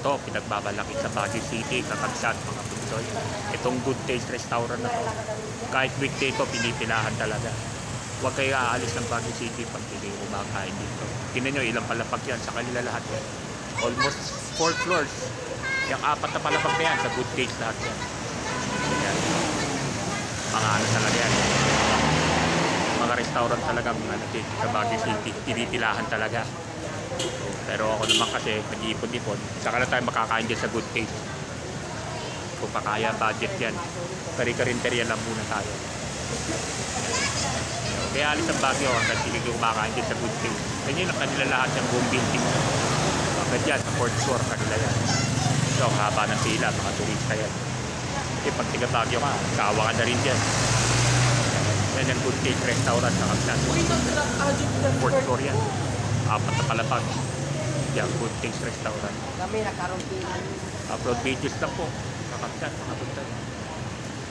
to, pinagbabalaki sa Baguio City, Kakabsat, mga Bunsoy. Itong Good Taste Restaurant na to, kahit weekday to, pinipilahan talaga. Huwag kayo aalis ng Baguio City pag hindi kumakain dito. Tingnan nyo, ilang palapag yan, sa kanila lahat yan. Almost 4 floors. Yung 4 na palapag na yan, sa Good Taste lahat yan. Yan. Mga ano talaga yan. Mga restaurant talaga, mga sa Baguio City, pinipilahan talaga. Pero ako naman kasi nag-iipon-ipon, saka na tayo makakain dyan sa Good Taste. Kung pa kaya budget yan, kari-karinterya lang muna tayo. Kaya alis ang Baguio hanggang hindi kumakain dyan sa Good Taste. Ganyan lang kanila lahat yung buong building. Hanggang dyan sa fourth floor kanila yan. So haba ng pila, mga turista yan. Kasi pag tiga Baguio ka, kawa ka na rin dyan. Yan yung Good Taste Restaurant sa Kapsat. Fourth floor yan. 4 na palapag. Yan, Good Taste Restaurant. Kami nakaroon din. Upload videos lang po. Kakapsat, mga buntay.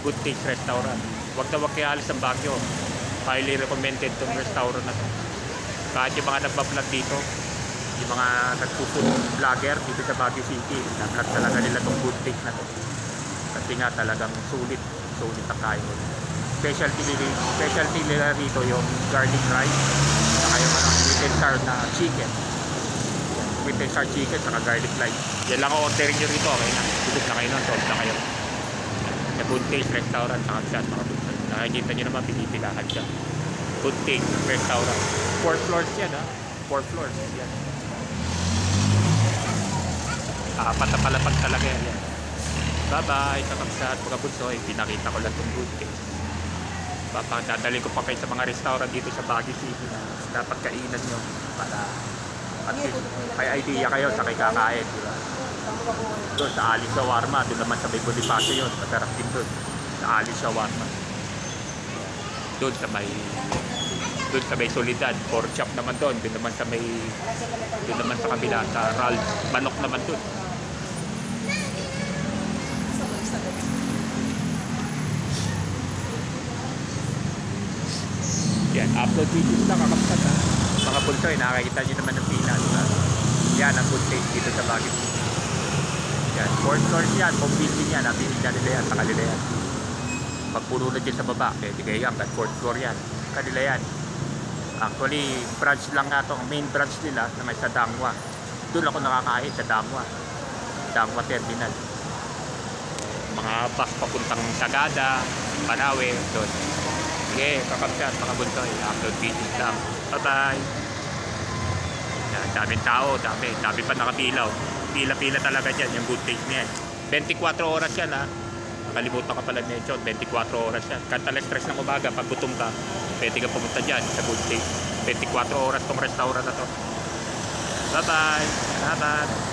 Good Taste Restaurant. Huwag na huwag kaya alis ng Baguio. Highly recommended itong restaurant na to. Kahit yung mga nagbablog dito, yung mga nagpusun vlogger dito sa Baguio City, nag-vlog talaga nila itong Good Taste na to. Kasi nga talagang sulit ang kain. Specialty nila dito yung garlic rice, saka yung sweet and sour na chicken. Sweet and sour chicken, saka garlic rice. Yan lang ang orderin nyo rito, okay na. Busog na kayo nun, solve na kayo. Sa Good Taste Restaurant, saka dyan, mga bunsan. Nakikita nyo naman, pinipilahan siya. Good Taste Restaurant. 4 floors yan, ha? 4 floors, yan. 4 na palapag talaga yan. Bye-bye, sa Kapsat, mga bunsoy. Pinakita ko lang itong Good Taste. Dadalhin ko pa kayo sa mga restaurant dito sa Baguio City na dapat kainan nyo para at least may idea kayo sa kay kakain, di ba? Doon sa Ali Shawarma, doon naman sa may Bonifacio yun, masarap din doon sa Ali Shawarma. Doon sa may Solidad, pork chop naman doon naman sa kabila sa Ralph Manok naman doon. Yan, upload videos lang kakapsat, ha. Mga bunsoy, nakakita nyo naman ng pila, diba? Yan ang Good Taste dito sa Baguio. Yan, 4 floors yan, home building yan, nabibigyan nila yan sa kanila yan. Pag puno na dyan sa baba, pwede kayo yan, 4th floor yan, kanila yan. Actually, branch lang nga to, main branch nila na may sa Dangwa. Doon ako nakakain sa Dangwa Terminal. Mga bus papuntang Sagada, Panawe, doon. Sige, kakapsat, mga bunsoy, upload videos lang. Bye-bye! Daming tao, dami pa nakapilaw. Pila-pila talaga dyan, yung Good Taste niyan. 24 oras yan, ha. Nakalimutan ka pala medyo, 24 oras yan. Kahit alas 3 ng umaga, pag gutom ka, pwede ka pumunta dyan sa Good Taste. 24 oras tong restaurant na to. Bye-bye! Salamat!